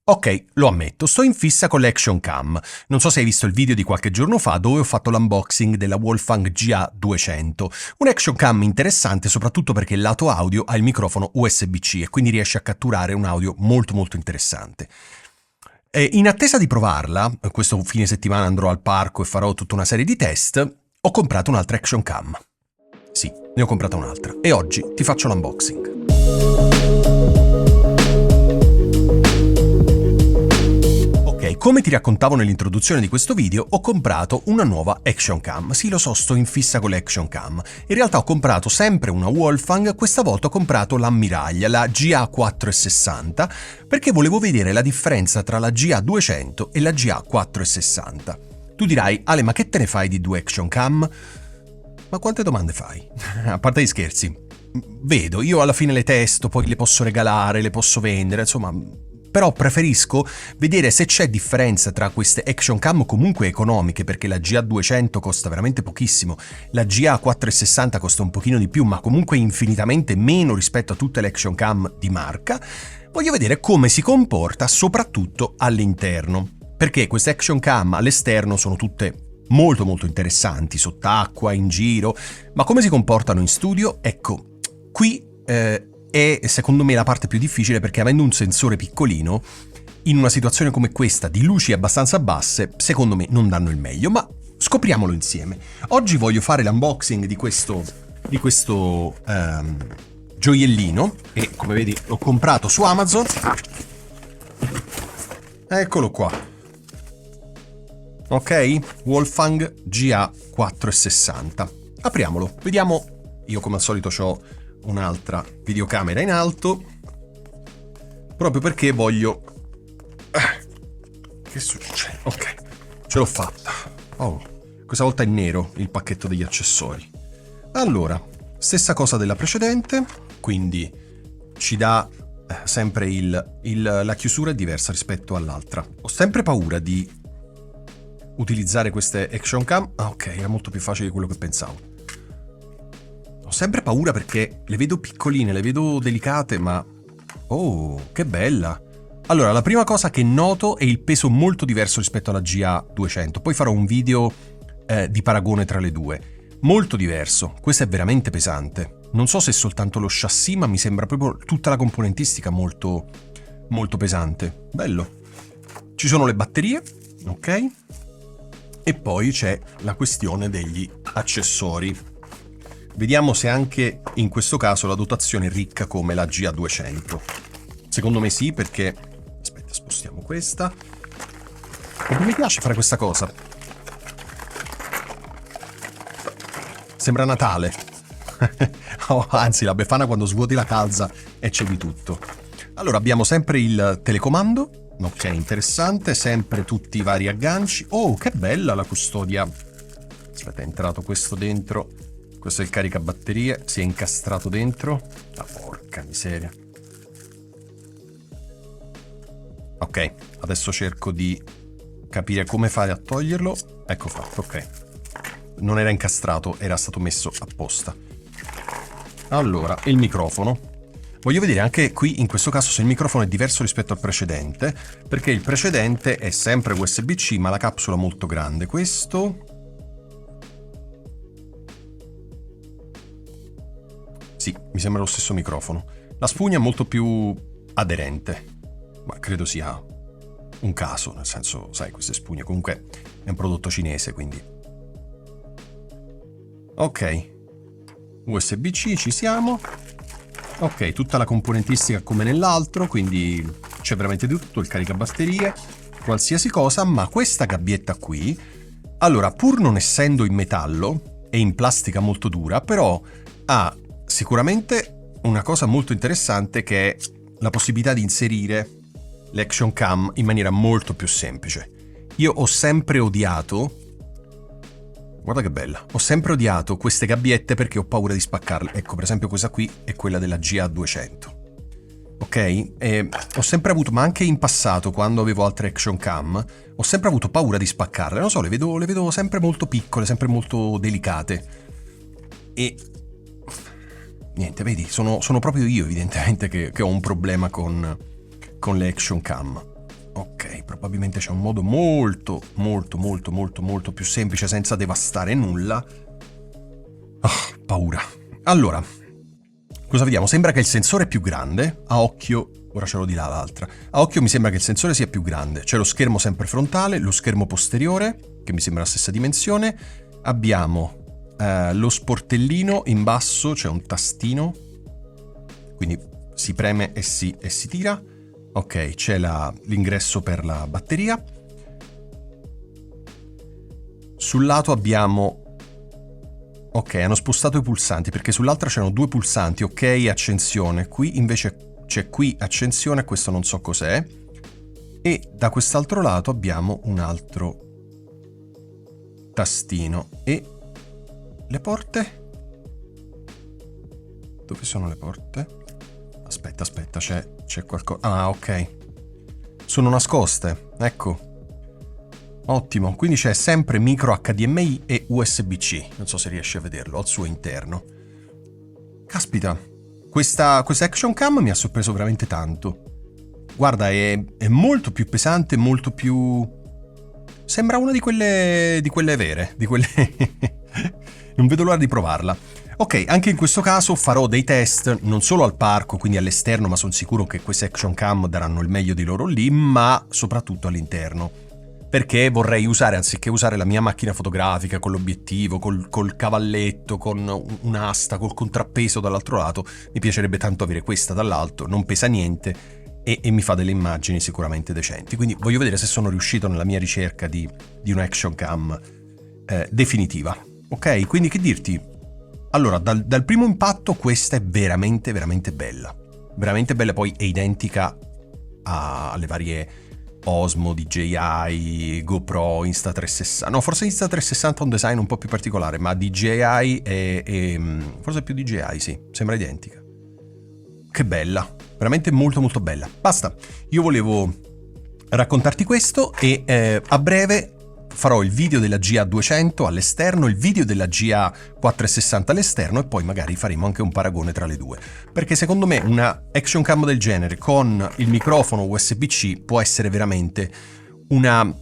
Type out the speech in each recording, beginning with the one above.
Ok, lo ammetto, sto in fissa con l'Action Cam. Non so se hai visto il video di qualche giorno fa dove ho fatto l'unboxing della Wolfang GA200. Un Action Cam interessante soprattutto perché il lato audio ha il microfono USB-C e quindi riesce a catturare un audio molto interessante. In attesa di provarla, questo fine settimana andrò al parco e farò tutta una serie di test, ho comprato un'altra Action Cam. Sì, ne ho comprata un'altra e oggi ti faccio l'unboxing. Come ti raccontavo nell'introduzione di questo video, ho comprato una nuova Action Cam. Sì, lo so, sto in fissa con le Action Cam. In realtà ho comprato sempre una Wolfang, questa volta ho comprato l'ammiraglia, la GA460, perché volevo vedere la differenza tra la GA200 e la GA460. Tu dirai, Ale, ma che te ne fai di due Action Cam? Ma quante domande fai? A parte gli scherzi. Vedo, io alla fine le testo, poi le posso regalare, le posso vendere, insomma... Però preferisco vedere se c'è differenza tra queste Action Cam comunque economiche, perché la GA200 costa veramente pochissimo, la GA460 costa un pochino di più, ma comunque infinitamente meno rispetto a tutte le Action Cam di marca. Voglio vedere come si comporta soprattutto all'interno, perché queste Action Cam all'esterno sono tutte molto interessanti, sott'acqua, in giro, ma come si comportano in studio? Ecco, qui... è secondo me la parte più difficile, perché avendo un sensore piccolino, in una situazione come questa di luci abbastanza basse, secondo me non danno il meglio, ma scopriamolo insieme. Oggi voglio fare l'unboxing di questo gioiellino, e come vedi l'ho comprato su Amazon. Eccolo qua. Ok? Wolfang GA460. Apriamolo, vediamo. Io come al solito ho un'altra videocamera in alto, proprio perché voglio... Che succede? Ok, ce l'ho fatta. Oh, questa volta è nero il pacchetto degli accessori. Allora, stessa cosa della precedente, quindi ci dà sempre la chiusura è diversa rispetto all'altra. Ho sempre paura di utilizzare queste Action Cam. Ah, ok, era molto più facile di quello che pensavo. Ho sempre paura perché le vedo piccoline, le vedo delicate, ma... Oh, che bella! Allora, la prima cosa che noto è il peso molto diverso rispetto alla GA200. Poi farò un video di paragone tra le due. Molto diverso. Questa è veramente pesante. Non so se è soltanto lo chassis, ma mi sembra proprio tutta la componentistica molto pesante. Bello. Ci sono le batterie, ok? E poi c'è la questione degli accessori. Vediamo se anche in questo caso la dotazione è ricca come la GA200. Secondo me sì, perché... Aspetta, spostiamo questa. Perché mi piace fare questa cosa. Sembra Natale. Oh, anzi, la Befana quando svuoti la calza e c'è di tutto. Allora, abbiamo sempre il telecomando. Ok, interessante. Sempre tutti i vari agganci. Oh, che bella la custodia. Aspetta, è entrato questo dentro. Questo è il caricabatterie, si è incastrato dentro. Ah, porca miseria. Ok, adesso cerco di capire come fare a toglierlo. Ecco fatto, ok. Non era incastrato, era stato messo apposta. Allora, il microfono. Voglio vedere anche qui, in questo caso, se il microfono è diverso rispetto al precedente, perché il precedente è sempre USB-C, ma la capsula molto grande. Questo... Sì, mi sembra lo stesso microfono. La spugna è molto più aderente, ma credo sia un caso, nel senso, sai, queste spugne comunque è un prodotto cinese, quindi... Ok, USB-C, ci siamo. Ok, tutta la componentistica come nell'altro, quindi c'è veramente di tutto, il caricabatterie, qualsiasi cosa, ma questa gabbietta qui... Allora, pur non essendo in metallo, è in plastica molto dura, però ha... Sicuramente una cosa molto interessante, che è la possibilità di inserire l'Action Cam in maniera molto più semplice. Io ho sempre odiato, guarda che bella, ho sempre odiato queste gabbiette perché ho paura di spaccarle. Ecco, per esempio questa qui è quella della GA200. Ok? E ho sempre avuto, ma anche in passato quando avevo altre Action Cam, ho sempre avuto paura di spaccarle. Non so, le vedo sempre molto piccole, sempre molto delicate. E... niente, vedi, sono proprio io evidentemente che ho un problema con le Action Cam. Ok, probabilmente c'è un modo molto più semplice senza devastare nulla. Paura. Allora, cosa vediamo? Sembra che il sensore è più grande, a occhio, ora ce l'ho di là l'altra, a occhio mi sembra che il sensore sia più grande, c'è lo schermo sempre frontale, lo schermo posteriore, che mi sembra la stessa dimensione, abbiamo lo sportellino, in basso c'è un tastino, quindi si preme e si tira. Ok, c'è l'ingresso per la batteria. Sul lato abbiamo... Ok, hanno spostato i pulsanti perché sull'altra c'erano 2 pulsanti, ok, accensione. Qui invece c'è qui accensione, questo non so cos'è. E da quest'altro lato abbiamo un altro tastino. E le porte? Dove sono le porte? Aspetta, c'è qualcosa... Ah, ok. Sono nascoste, ecco. Ottimo, quindi c'è sempre micro HDMI e USB-C. Non so se riesci a vederlo al suo interno. Caspita, questa Action Cam mi ha sorpreso veramente tanto. Guarda, è molto più pesante, molto più... Sembra una di quelle vere, di quelle... Non vedo l'ora di provarla. Ok, anche in questo caso farò dei test non solo al parco, quindi all'esterno, ma sono sicuro che queste Action Cam daranno il meglio di loro lì, ma soprattutto all'interno. Perché vorrei usare, anziché usare la mia macchina fotografica con l'obiettivo, col cavalletto, con un'asta, col contrappeso dall'altro lato, mi piacerebbe tanto avere questa dall'alto, non pesa niente e mi fa delle immagini sicuramente decenti. Quindi voglio vedere se sono riuscito nella mia ricerca di una Action Cam definitiva. Ok, quindi che dirti? Allora, dal primo impatto questa è veramente bella. Veramente bella, poi è identica alle varie Osmo, DJI, GoPro, Insta360. No, forse Insta360 ha un design un po' più particolare, ma DJI è forse più DJI, sì, sembra identica. Che bella, veramente molto bella. Basta, io volevo raccontarti questo e a breve farò il video della GA200 all'esterno, il video della GA460 all'esterno e poi magari faremo anche un paragone tra le due. Perché secondo me una Action Cam del genere con il microfono USB-C può essere veramente una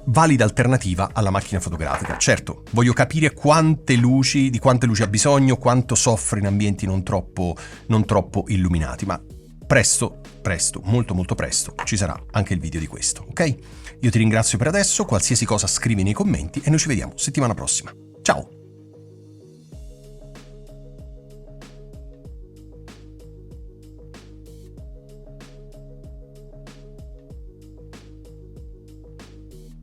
valida alternativa alla macchina fotografica. Certo, voglio capire di quante luci ha bisogno, quanto soffre in ambienti non troppo illuminati, ma presto, molto presto, ci sarà anche il video di questo, ok? Io ti ringrazio per adesso, qualsiasi cosa scrivi nei commenti e noi ci vediamo settimana prossima. Ciao!